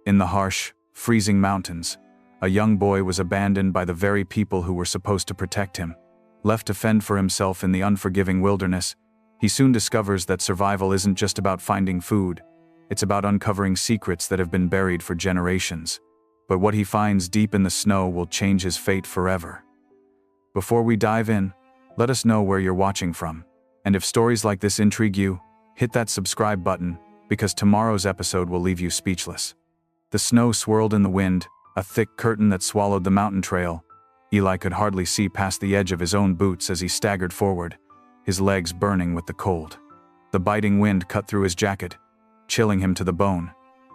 In the harsh, freezing mountains, a young boy was abandoned by the very people who were supposed to protect him. Left to fend for himself in the unforgiving wilderness, he soon discovers that survival isn't just about finding food, it's about uncovering secrets that have been buried for generations. But what he finds deep in the snow will change his fate forever. Before we dive in, let us know where you're watching from. And if stories like this intrigue you, hit that subscribe button, because tomorrow's episode will leave you speechless. The snow swirled in the wind, a thick curtain that swallowed the mountain trail. Eli could hardly see past the edge of his own boots as he staggered forward, his legs burning with the cold. The biting wind cut through his jacket, chilling him to the bone,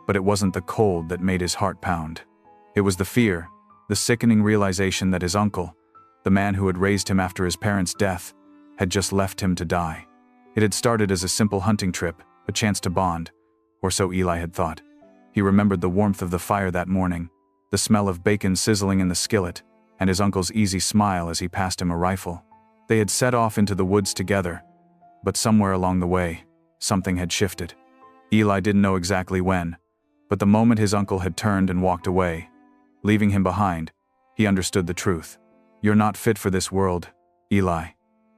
but it wasn't the cold that made his heart pound. It was the fear, the sickening realization that his uncle, the man who had raised him after his parents' death, had just left him to die. It had started as a simple hunting trip, a chance to bond, or so Eli had thought. He remembered the warmth of the fire that morning, the smell of bacon sizzling in the skillet, and his uncle's easy smile as he passed him a rifle. They had set off into the woods together, but somewhere along the way, something had shifted. Eli didn't know exactly when, but the moment his uncle had turned and walked away, leaving him behind, he understood the truth. "You're not fit for this world, Eli,"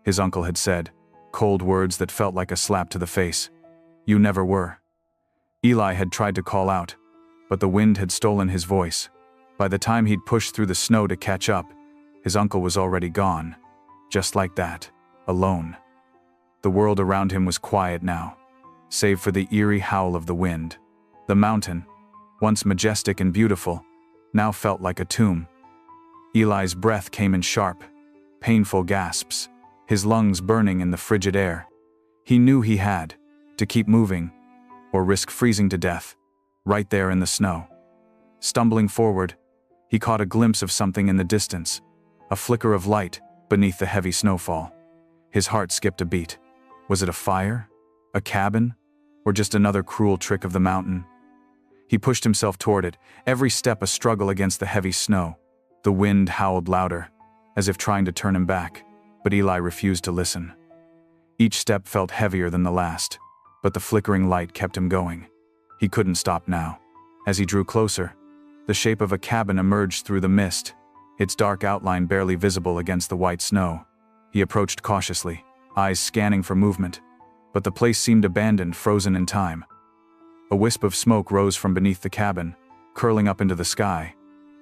his uncle had said, cold words that felt like a slap to the face. "You never were." Eli had tried to call out, but the wind had stolen his voice. By the time he'd pushed through the snow to catch up, his uncle was already gone. Just like that, alone. The world around him was quiet now, save for the eerie howl of the wind. The mountain, once majestic and beautiful, now felt like a tomb. Eli's breath came in sharp, painful gasps, his lungs burning in the frigid air. He knew he had to keep moving, or risk freezing to death, right there in the snow. Stumbling forward, he caught a glimpse of something in the distance, a flicker of light beneath the heavy snowfall. His heart skipped a beat. Was it a fire? A cabin? Or just another cruel trick of the mountain? He pushed himself toward it, every step a struggle against the heavy snow. The wind howled louder, as if trying to turn him back, but Eli refused to listen. Each step felt heavier than the last, but the flickering light kept him going. He couldn't stop now. As he drew closer, the shape of a cabin emerged through the mist, its dark outline barely visible against the white snow. He approached cautiously, eyes scanning for movement, but the place seemed abandoned, frozen in time. A wisp of smoke rose from beneath the cabin, curling up into the sky.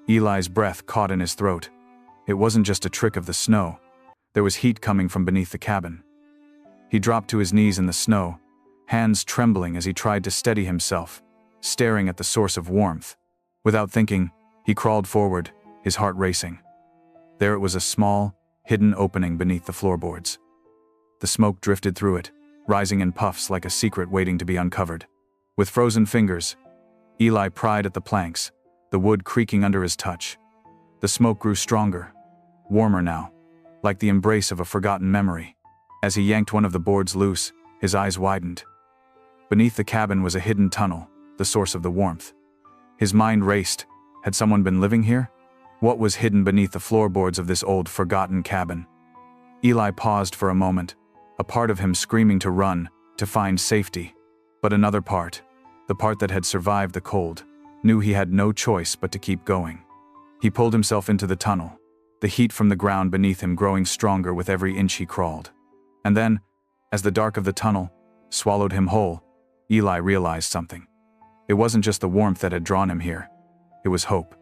Eli's breath caught in his throat. It wasn't just a trick of the snow. There was heat coming from beneath the cabin. He dropped to his knees in the snow, hands trembling as he tried to steady himself, staring at the source of warmth. Without thinking, he crawled forward, his heart racing. There it was, a small, hidden opening beneath the floorboards. The smoke drifted through it, rising in puffs like a secret waiting to be uncovered. With frozen fingers, Eli pried at the planks, the wood creaking under his touch. The smoke grew stronger, warmer now, like the embrace of a forgotten memory. As he yanked one of the boards loose, his eyes widened. Beneath the cabin was a hidden tunnel, the source of the warmth. His mind raced. Had someone been living here? What was hidden beneath the floorboards of this old, forgotten cabin? Eli paused for a moment, a part of him screaming to run, to find safety. But another part, the part that had survived the cold, knew he had no choice but to keep going. He pulled himself into the tunnel, the heat from the ground beneath him growing stronger with every inch he crawled. And then, as the dark of the tunnel swallowed him whole, Eli realized something. It wasn't just the warmth that had drawn him here. It was hope.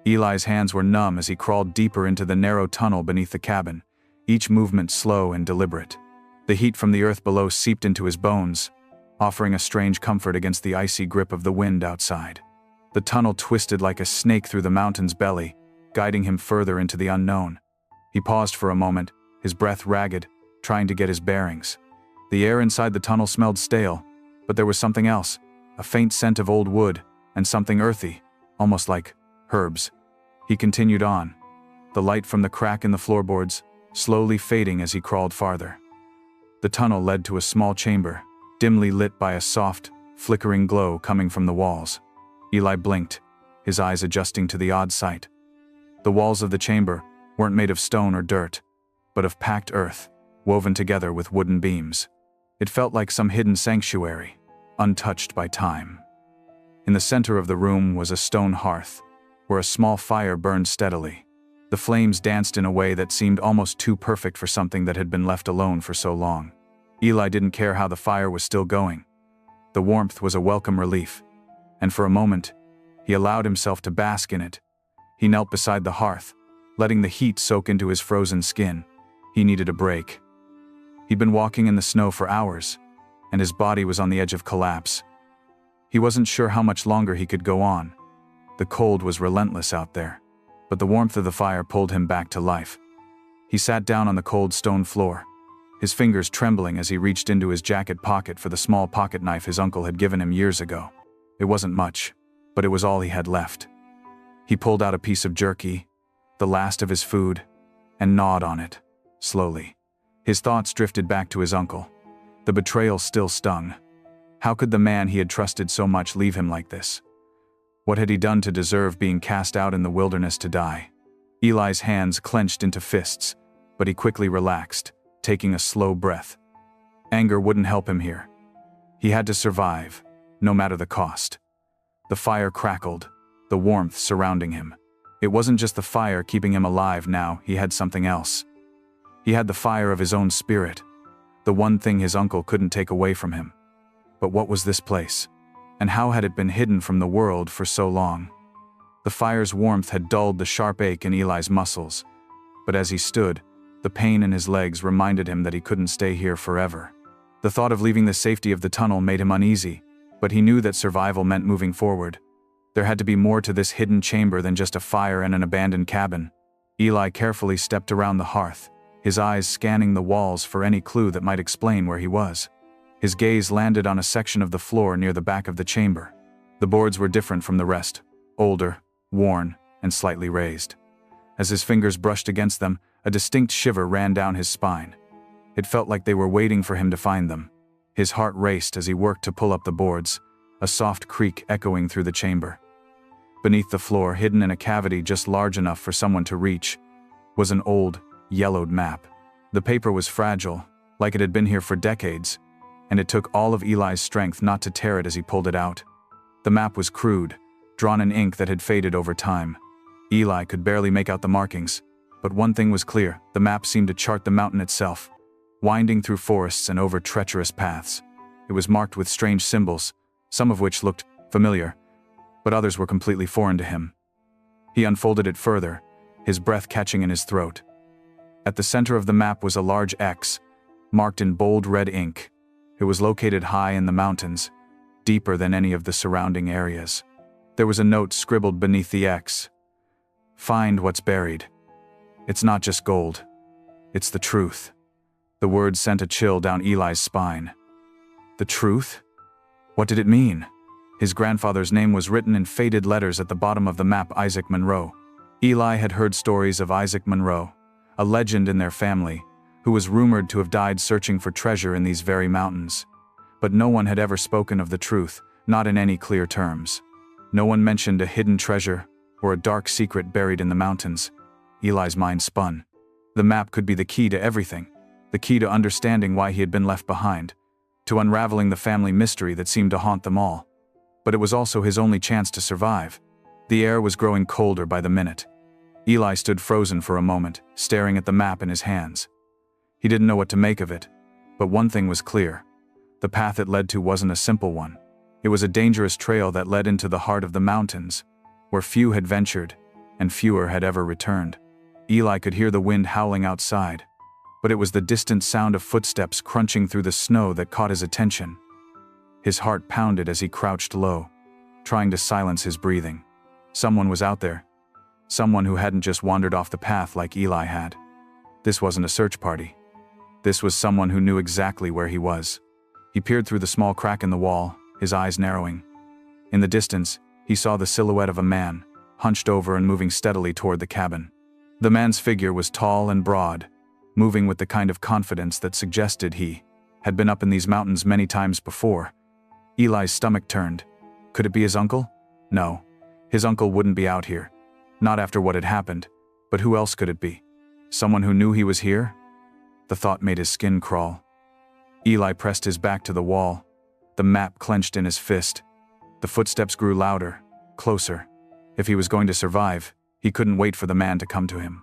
Eli's hands were numb as he crawled deeper into the narrow tunnel beneath the cabin, each movement slow and deliberate. The heat from the earth below seeped into his bones, offering a strange comfort against the icy grip of the wind outside. The tunnel twisted like a snake through the mountain's belly, guiding him further into the unknown. He paused for a moment, his breath ragged, trying to get his bearings. The air inside the tunnel smelled stale, but there was something else, a faint scent of old wood, and something earthy, almost like herbs. He continued on, the light from the crack in the floorboards slowly fading as he crawled farther. The tunnel led to a small chamber, dimly lit by a soft, flickering glow coming from the walls. Eli blinked, his eyes adjusting to the odd sight. The walls of the chamber weren't made of stone or dirt, but of packed earth, woven together with wooden beams. It felt like some hidden sanctuary, untouched by time. In the center of the room was a stone hearth, where a small fire burned steadily. The flames danced in a way that seemed almost too perfect for something that had been left alone for so long. Eli didn't care how the fire was still going. The warmth was a welcome relief, and for a moment, he allowed himself to bask in it. He knelt beside the hearth, letting the heat soak into his frozen skin. He needed a break. He'd been walking in the snow for hours, and his body was on the edge of collapse. He wasn't sure how much longer he could go on. The cold was relentless out there, but the warmth of the fire pulled him back to life. He sat down on the cold stone floor, his fingers trembling as he reached into his jacket pocket for the small pocket knife his uncle had given him years ago. It wasn't much, but it was all he had left. He pulled out a piece of jerky, the last of his food, and gnawed on it, slowly. His thoughts drifted back to his uncle. The betrayal still stung. How could the man he had trusted so much leave him like this? What had he done to deserve being cast out in the wilderness to die? Eli's hands clenched into fists, but he quickly relaxed, taking a slow breath. Anger wouldn't help him here. He had to survive, no matter the cost. The fire crackled, the warmth surrounding him. It wasn't just the fire keeping him alive now, he had something else. He had the fire of his own spirit, the one thing his uncle couldn't take away from him. But what was this place? And how had it been hidden from the world for so long? The fire's warmth had dulled the sharp ache in Eli's muscles, but as he stood, the pain in his legs reminded him that he couldn't stay here forever. The thought of leaving the safety of the tunnel made him uneasy, but he knew that survival meant moving forward. There had to be more to this hidden chamber than just a fire and an abandoned cabin. Eli carefully stepped around the hearth, his eyes scanning the walls for any clue that might explain where he was. His gaze landed on a section of the floor near the back of the chamber. The boards were different from the rest, older, worn, and slightly raised. As his fingers brushed against them, a distinct shiver ran down his spine. It felt like they were waiting for him to find them. His heart raced as he worked to pull up the boards, a soft creak echoing through the chamber. Beneath the floor, hidden in a cavity just large enough for someone to reach, was an old, yellowed map. The paper was fragile, like it had been here for decades, and it took all of Eli's strength not to tear it as he pulled it out. The map was crude, drawn in ink that had faded over time. Eli could barely make out the markings, but one thing was clear: the map seemed to chart the mountain itself, winding through forests and over treacherous paths. It was marked with strange symbols, some of which looked familiar, but others were completely foreign to him. He unfolded it further, his breath catching in his throat. At the center of the map was a large X, marked in bold red ink. It was located high in the mountains, deeper than any of the surrounding areas. There was a note scribbled beneath the X. "Find what's buried. It's not just gold. It's the truth." The words sent a chill down Eli's spine. The truth? What did it mean? His grandfather's name was written in faded letters at the bottom of the map: Isaac Monroe. Eli had heard stories of Isaac Monroe, a legend in their family, who was rumored to have died searching for treasure in these very mountains. But no one had ever spoken of the truth, not in any clear terms. No one mentioned a hidden treasure or a dark secret buried in the mountains. Eli's mind spun. The map could be the key to everything, the key to understanding why he had been left behind, to unraveling the family mystery that seemed to haunt them all. But it was also his only chance to survive. The air was growing colder by the minute. Eli stood frozen for a moment, staring at the map in his hands. He didn't know what to make of it, but one thing was clear. The path it led to wasn't a simple one. It was a dangerous trail that led into the heart of the mountains, where few had ventured, and fewer had ever returned. Eli could hear the wind howling outside, but it was the distant sound of footsteps crunching through the snow that caught his attention. His heart pounded as he crouched low, trying to silence his breathing. Someone was out there. Someone who hadn't just wandered off the path like Eli had. This wasn't a search party. This was someone who knew exactly where he was. He peered through the small crack in the wall, his eyes narrowing. In the distance, he saw the silhouette of a man, hunched over and moving steadily toward the cabin. The man's figure was tall and broad, moving with the kind of confidence that suggested he had been up in these mountains many times before. Eli's stomach turned. Could it be his uncle? No, his uncle wouldn't be out here. Not after what had happened, but who else could it be? Someone who knew he was here? The thought made his skin crawl. Eli pressed his back to the wall, the map clenched in his fist. The footsteps grew louder, closer. If he was going to survive, he couldn't wait for the man to come to him.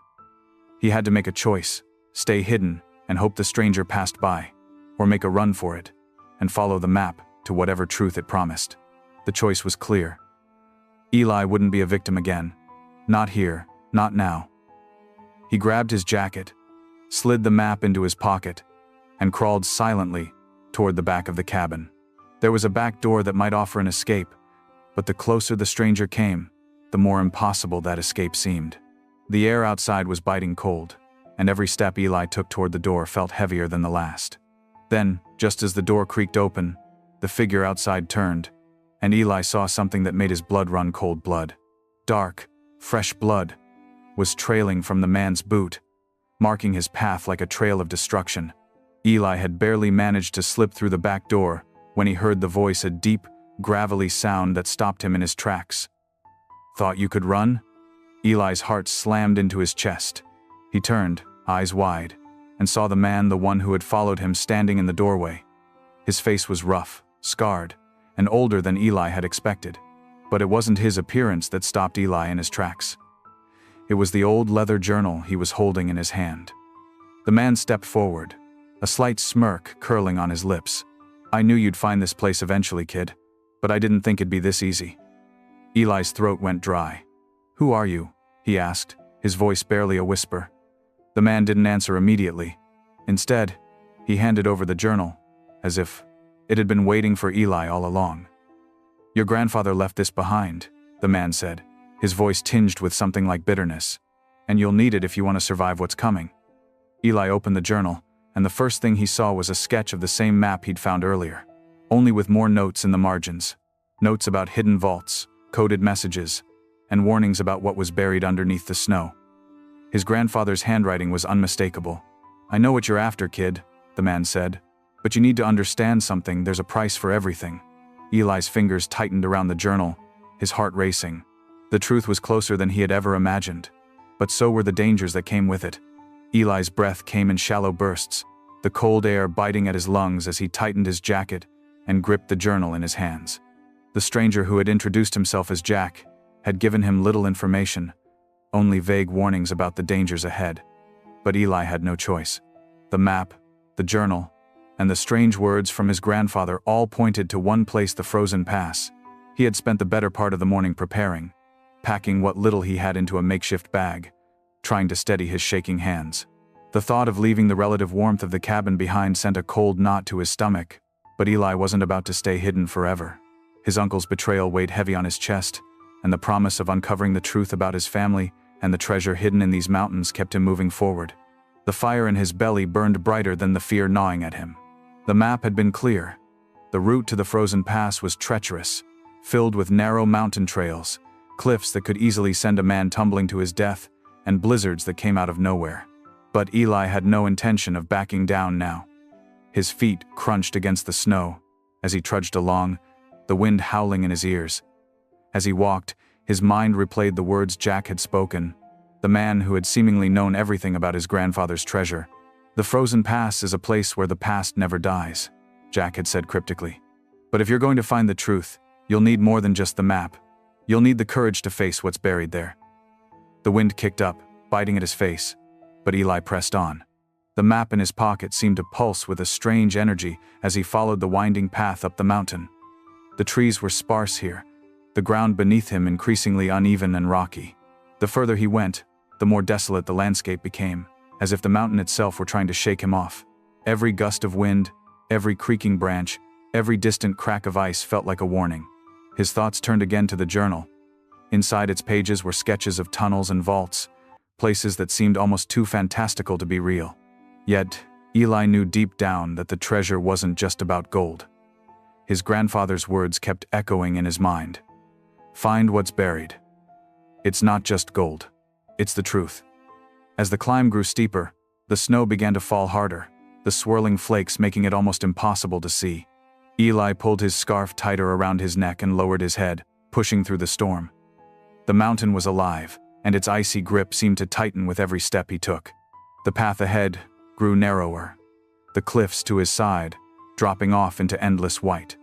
He had to make a choice: stay hidden and hope the stranger passed by, or make a run for it and follow the map to whatever truth it promised. The choice was clear. Eli wouldn't be a victim again. Not here, not now. He grabbed his jacket, slid the map into his pocket, and crawled silently toward the back of the cabin. There was a back door that might offer an escape, but the closer the stranger came, the more impossible that escape seemed. The air outside was biting cold, and every step Eli took toward the door felt heavier than the last. Then, just as the door creaked open, the figure outside turned, and Eli saw something that made his blood run cold. Blood. Dark, fresh blood was trailing from the man's boot, marking his path like a trail of destruction. Eli had barely managed to slip through the back door when he heard the voice, a deep, gravelly sound that stopped him in his tracks. "Thought you could run?" Eli's heart slammed into his chest. He turned, eyes wide, and saw the man, the one who had followed him, standing in the doorway. His face was rough, scarred, and older than Eli had expected. But it wasn't his appearance that stopped Eli in his tracks. It was the old leather journal he was holding in his hand. The man stepped forward, a slight smirk curling on his lips. "I knew you'd find this place eventually, kid, but I didn't think it'd be this easy." Eli's throat went dry. "Who are you?" he asked, his voice barely a whisper. The man didn't answer immediately. Instead, he handed over the journal, as if it had been waiting for Eli all along. "Your grandfather left this behind," the man said, his voice tinged with something like bitterness. "And you'll need it if you want to survive what's coming." Eli opened the journal, and the first thing he saw was a sketch of the same map he'd found earlier, only with more notes in the margins. Notes about hidden vaults, coded messages, and warnings about what was buried underneath the snow. His grandfather's handwriting was unmistakable. "I know what you're after, kid," the man said, "but you need to understand something. There's a price for everything." Eli's fingers tightened around the journal, his heart racing. The truth was closer than he had ever imagined, but so were the dangers that came with it. Eli's breath came in shallow bursts, the cold air biting at his lungs as he tightened his jacket and gripped the journal in his hands. The stranger who had introduced himself as Jack had given him little information, only vague warnings about the dangers ahead. But Eli had no choice. The map, the journal, and the strange words from his grandfather all pointed to one place: the frozen pass. He had spent the better part of the morning preparing, packing what little he had into a makeshift bag, trying to steady his shaking hands. The thought of leaving the relative warmth of the cabin behind sent a cold knot to his stomach, but Eli wasn't about to stay hidden forever. His uncle's betrayal weighed heavy on his chest, and the promise of uncovering the truth about his family and the treasure hidden in these mountains kept him moving forward. The fire in his belly burned brighter than the fear gnawing at him. The map had been clear. The route to the frozen pass was treacherous, filled with narrow mountain trails, cliffs that could easily send a man tumbling to his death, and blizzards that came out of nowhere. But Eli had no intention of backing down now. His feet crunched against the snow as he trudged along, the wind howling in his ears. As he walked, his mind replayed the words Jack had spoken, the man who had seemingly known everything about his grandfather's treasure. "The frozen pass is a place where the past never dies," Jack had said cryptically. "But if you're going to find the truth, you'll need more than just the map. You'll need the courage to face what's buried there." The wind kicked up, biting at his face, but Eli pressed on. The map in his pocket seemed to pulse with a strange energy as he followed the winding path up the mountain. The trees were sparse here, the ground beneath him increasingly uneven and rocky. The further he went, the more desolate the landscape became, as if the mountain itself were trying to shake him off. Every gust of wind, every creaking branch, every distant crack of ice felt like a warning. His thoughts turned again to the journal. Inside its pages were sketches of tunnels and vaults, places that seemed almost too fantastical to be real. Yet, Eli knew deep down that the treasure wasn't just about gold. His grandfather's words kept echoing in his mind. "Find what's buried. It's not just gold. It's the truth." As the climb grew steeper, the snow began to fall harder, the swirling flakes making it almost impossible to see. Eli pulled his scarf tighter around his neck and lowered his head, pushing through the storm. The mountain was alive, and its icy grip seemed to tighten with every step he took. The path ahead grew narrower, the cliffs to his side dropping off into endless white.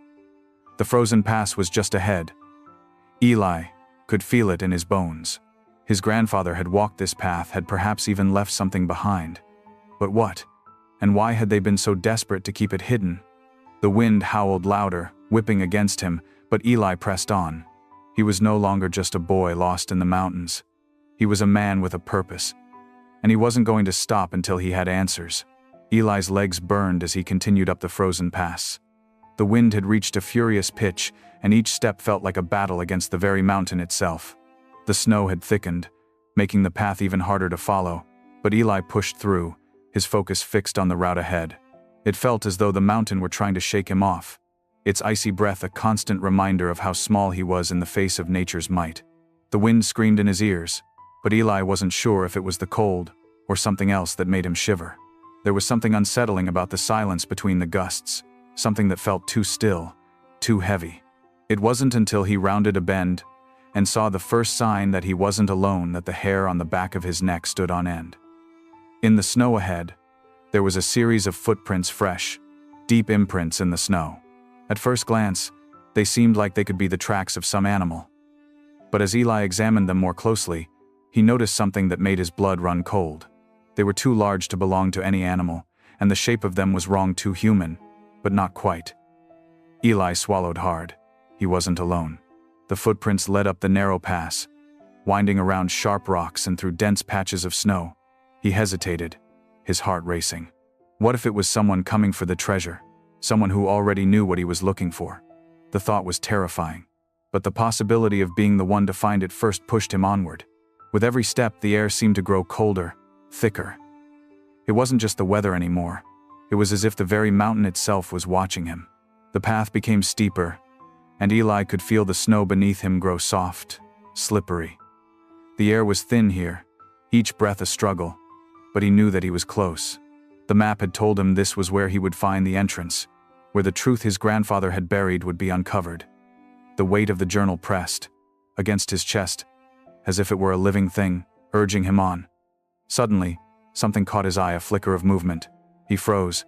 The frozen pass was just ahead. Eli could feel it in his bones. His grandfather had walked this path, had perhaps even left something behind. But what? And why had they been so desperate to keep it hidden? The wind howled louder, whipping against him, but Eli pressed on. He was no longer just a boy lost in the mountains. He was a man with a purpose. And he wasn't going to stop until he had answers. Eli's legs burned as he continued up the frozen pass. The wind had reached a furious pitch, and each step felt like a battle against the very mountain itself. The snow had thickened, making the path even harder to follow, but Eli pushed through, his focus fixed on the route ahead. It felt as though the mountain were trying to shake him off, its icy breath a constant reminder of how small he was in the face of nature's might. The wind screamed in his ears, but Eli wasn't sure if it was the cold or something else that made him shiver. There was something unsettling about the silence between the gusts, something that felt too still, too heavy. It wasn't until he rounded a bend and saw the first sign that he wasn't alone that the hair on the back of his neck stood on end. In the snow ahead, there was a series of footprints, fresh, deep imprints in the snow. At first glance, they seemed like they could be the tracks of some animal. But as Eli examined them more closely, he noticed something that made his blood run cold. They were too large to belong to any animal, and the shape of them was wrong, too human, but not quite. Eli swallowed hard. He wasn't alone. The footprints led up the narrow pass, winding around sharp rocks and through dense patches of snow. He hesitated, his heart racing. What if it was someone coming for the treasure? Someone who already knew what he was looking for? The thought was terrifying, but the possibility of being the one to find it first pushed him onward. With every step, the air seemed to grow colder, thicker. It wasn't just the weather anymore. It was as if the very mountain itself was watching him. The path became steeper, and Eli could feel the snow beneath him grow soft, slippery. The air was thin here, each breath a struggle, but he knew that he was close. The map had told him this was where he would find the entrance, where the truth his grandfather had buried would be uncovered. The weight of the journal pressed against his chest, as if it were a living thing, urging him on. Suddenly, something caught his eye, a flicker of movement. He froze,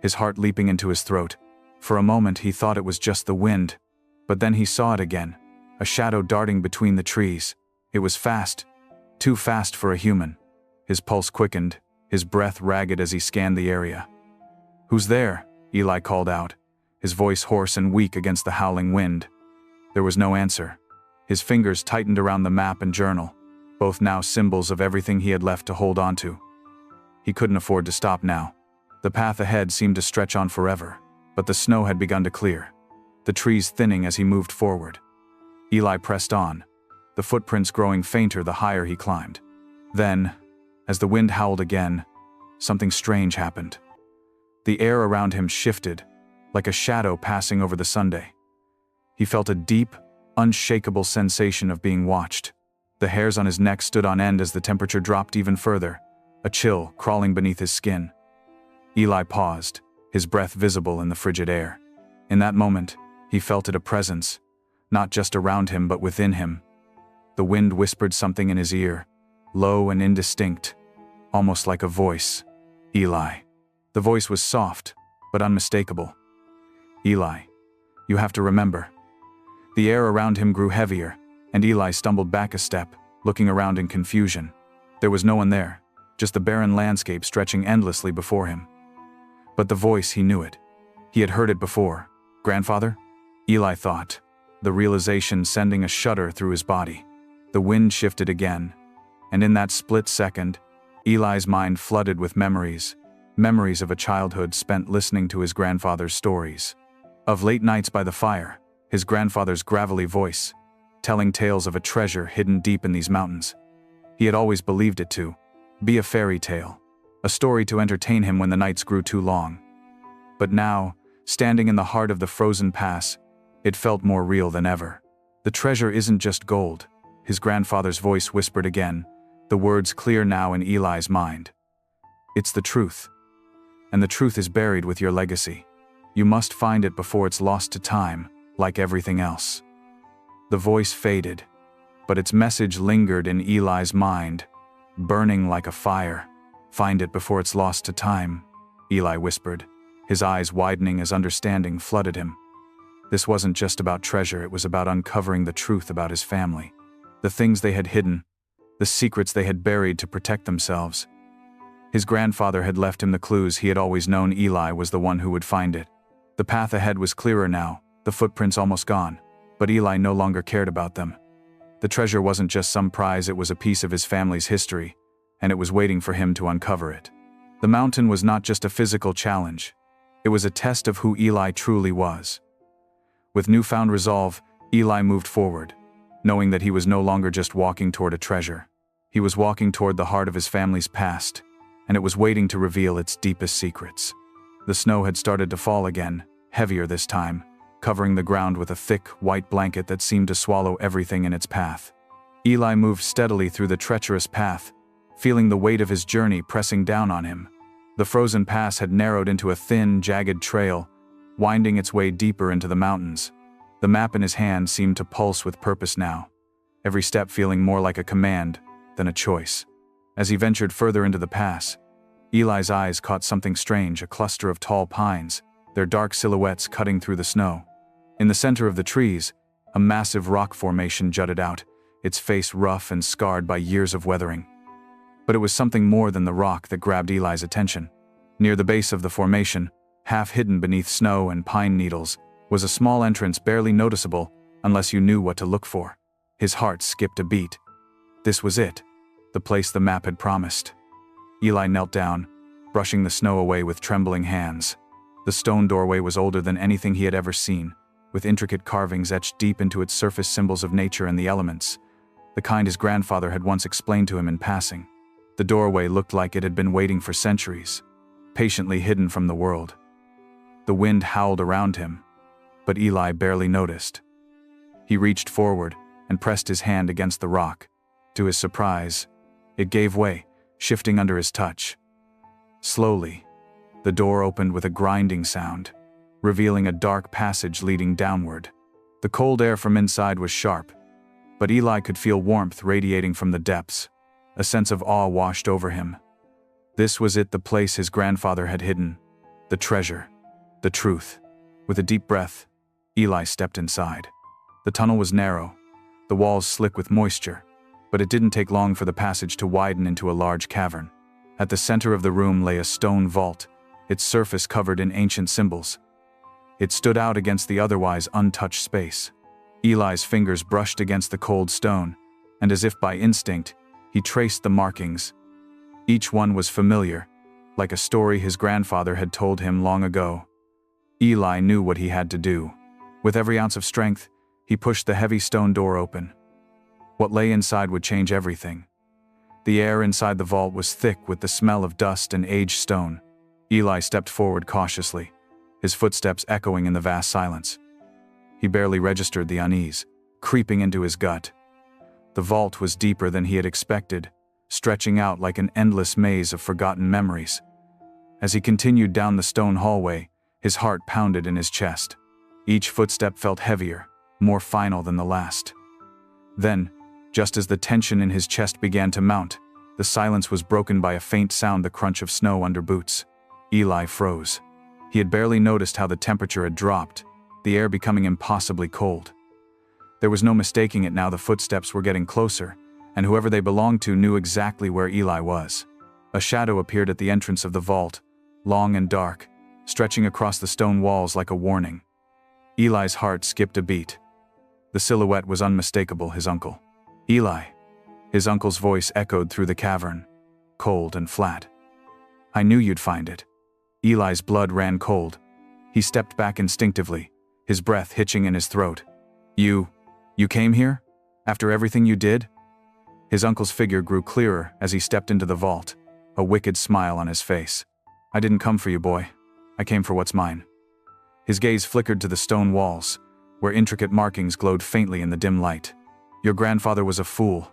his heart leaping into his throat. For a moment he thought it was just the wind, but then he saw it again, a shadow darting between the trees. It was fast, too fast for a human. His pulse quickened, his breath ragged as he scanned the area. "Who's there?" Eli called out, his voice hoarse and weak against the howling wind. There was no answer. His fingers tightened around the map and journal, both now symbols of everything he had left to hold on to. He couldn't afford to stop now. The path ahead seemed to stretch on forever, but the snow had begun to clear, the trees thinning as he moved forward. Eli pressed on, the footprints growing fainter the higher he climbed. Then, as the wind howled again, something strange happened. The air around him shifted, like a shadow passing over the Sunday. He felt a deep, unshakable sensation of being watched. The hairs on his neck stood on end as the temperature dropped even further, a chill crawling beneath his skin. Eli paused, his breath visible in the frigid air. In that moment, he felt it, a presence, not just around him but within him. The wind whispered something in his ear, low and indistinct, almost like a voice. "Eli." The voice was soft, but unmistakable. "Eli, you have to remember." The air around him grew heavier, and Eli stumbled back a step, looking around in confusion. There was no one there, just the barren landscape stretching endlessly before him. But the voice, he knew it. He had heard it before. Grandfather? Eli thought, the realization sending a shudder through his body. The wind shifted again, and in that split second, Eli's mind flooded with memories of a childhood spent listening to his grandfather's stories. Of late nights by the fire, his grandfather's gravelly voice, telling tales of a treasure hidden deep in these mountains. He had always believed it to be a fairy tale, a story to entertain him when the nights grew too long. But now, standing in the heart of the frozen pass, it felt more real than ever. The treasure isn't just gold, his grandfather's voice whispered again, the words clear now in Eli's mind. It's the truth. And the truth is buried with your legacy. You must find it before it's lost to time, like everything else. The voice faded, but its message lingered in Eli's mind, burning like a fire. "Find it before it's lost to time," Eli whispered, his eyes widening as understanding flooded him. This wasn't just about treasure, it was about uncovering the truth about his family. The things they had hidden, the secrets they had buried to protect themselves. His grandfather had left him the clues. He had always known Eli was the one who would find it. The path ahead was clearer now, the footprints almost gone, but Eli no longer cared about them. The treasure wasn't just some prize, it was a piece of his family's history, and it was waiting for him to uncover it. The mountain was not just a physical challenge, it was a test of who Eli truly was. With newfound resolve, Eli moved forward, knowing that he was no longer just walking toward a treasure. He was walking toward the heart of his family's past, and it was waiting to reveal its deepest secrets. The snow had started to fall again, heavier this time, covering the ground with a thick, white blanket that seemed to swallow everything in its path. Eli moved steadily through the treacherous path, feeling the weight of his journey pressing down on him. The frozen pass had narrowed into a thin, jagged trail, winding its way deeper into the mountains. The map in his hand seemed to pulse with purpose now, every step feeling more like a command than a choice. As he ventured further into the pass, Eli's eyes caught something strange, a cluster of tall pines, their dark silhouettes cutting through the snow. In the center of the trees, a massive rock formation jutted out, its face rough and scarred by years of weathering. But it was something more than the rock that grabbed Eli's attention. Near the base of the formation, half hidden beneath snow and pine needles, was a small entrance barely noticeable unless you knew what to look for. His heart skipped a beat. This was it, the place the map had promised. Eli knelt down, brushing the snow away with trembling hands. The stone doorway was older than anything he had ever seen, with intricate carvings etched deep into its surface, symbols of nature and the elements, the kind his grandfather had once explained to him in passing. The doorway looked like it had been waiting for centuries, patiently hidden from the world. The wind howled around him, but Eli barely noticed. He reached forward and pressed his hand against the rock. To his surprise, it gave way, shifting under his touch. Slowly, the door opened with a grinding sound, revealing a dark passage leading downward. The cold air from inside was sharp, but Eli could feel warmth radiating from the depths. A sense of awe washed over him. This was it, the place his grandfather had hidden. The treasure. The truth. With a deep breath, Eli stepped inside. The tunnel was narrow, the walls slick with moisture, but it didn't take long for the passage to widen into a large cavern. At the center of the room lay a stone vault, its surface covered in ancient symbols. It stood out against the otherwise untouched space. Eli's fingers brushed against the cold stone, and as if by instinct, he traced the markings. Each one was familiar, like a story his grandfather had told him long ago. Eli knew what he had to do. With every ounce of strength, he pushed the heavy stone door open. What lay inside would change everything. The air inside the vault was thick with the smell of dust and aged stone. Eli stepped forward cautiously, his footsteps echoing in the vast silence. He barely registered the unease, creeping into his gut. The vault was deeper than he had expected, stretching out like an endless maze of forgotten memories. As he continued down the stone hallway, his heart pounded in his chest. Each footstep felt heavier, more final than the last. Then, just as the tension in his chest began to mount, the silence was broken by a faint sound, the crunch of snow under boots. Eli froze. He had barely noticed how the temperature had dropped, the air becoming impossibly cold. There was no mistaking it now, the footsteps were getting closer, and whoever they belonged to knew exactly where Eli was. A shadow appeared at the entrance of the vault, long and dark, stretching across the stone walls like a warning. Eli's heart skipped a beat. The silhouette was unmistakable, his uncle. Eli. His uncle's voice echoed through the cavern, cold and flat. I knew you'd find it. Eli's blood ran cold. He stepped back instinctively, his breath hitching in his throat. You came here? After everything you did? His uncle's figure grew clearer as he stepped into the vault, a wicked smile on his face. I didn't come for you, boy. I came for what's mine. His gaze flickered to the stone walls, where intricate markings glowed faintly in the dim light. Your grandfather was a fool,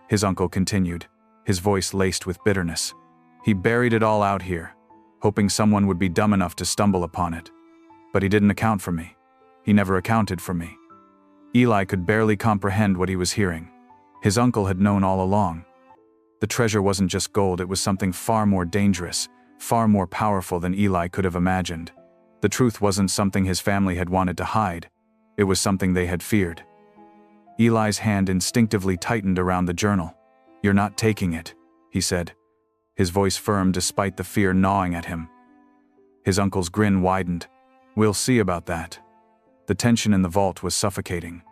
his uncle continued, his voice laced with bitterness. He buried it all out here, hoping someone would be dumb enough to stumble upon it. But he didn't account for me. He never accounted for me. Eli could barely comprehend what he was hearing. His uncle had known all along. The treasure wasn't just gold, it was something far more dangerous, far more powerful than Eli could have imagined. The truth wasn't something his family had wanted to hide, It was something they had feared. Eli's hand instinctively tightened around the journal. "You're not taking it," he said, his voice firm despite the fear gnawing at him. His uncle's grin widened. "We'll see about that." The tension in the vault was suffocating.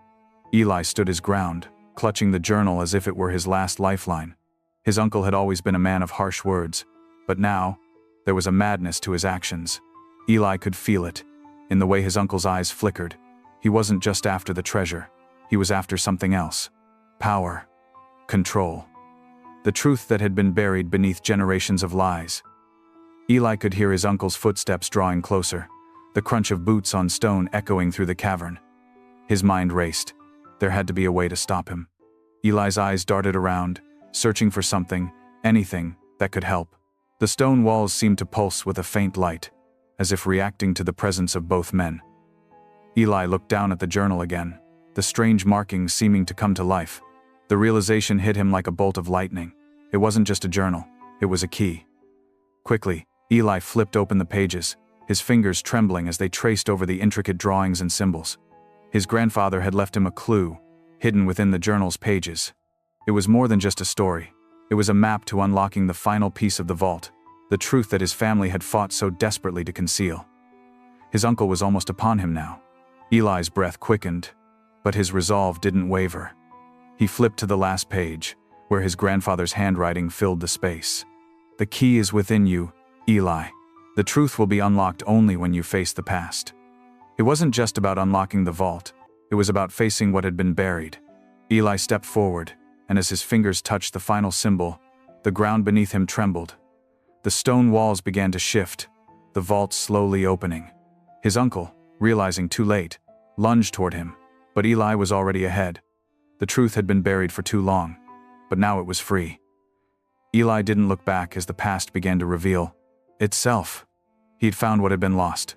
Eli stood his ground, clutching the journal as if it were his last lifeline. His uncle had always been a man of harsh words, but now, there was a madness to his actions. Eli could feel it, in the way his uncle's eyes flickered. He wasn't just after the treasure, he was after something else. Power. Control. The truth that had been buried beneath generations of lies. Eli could hear his uncle's footsteps drawing closer, the crunch of boots on stone echoing through the cavern. His mind raced. There had to be a way to stop him. Eli's eyes darted around, searching for something, anything, that could help. The stone walls seemed to pulse with a faint light, as if reacting to the presence of both men. Eli looked down at the journal again, the strange markings seeming to come to life. The realization hit him like a bolt of lightning. It wasn't just a journal, it was a key. Quickly, Eli flipped open the pages, his fingers trembling as they traced over the intricate drawings and symbols. His grandfather had left him a clue, hidden within the journal's pages. It was more than just a story. It was a map to unlocking the final piece of the vault, the truth that his family had fought so desperately to conceal. His uncle was almost upon him now. Eli's breath quickened, but his resolve didn't waver. He flipped to the last page, where his grandfather's handwriting filled the space. "The key is within you, Eli. The truth will be unlocked only when you face the past." It wasn't just about unlocking the vault, it was about facing what had been buried. Eli stepped forward, and as his fingers touched the final symbol, the ground beneath him trembled. The stone walls began to shift, the vault slowly opening. His uncle, realizing too late, lunged toward him, but Eli was already ahead. The truth had been buried for too long, but now it was free. Eli didn't look back as the past began to reveal itself. He'd found what had been lost.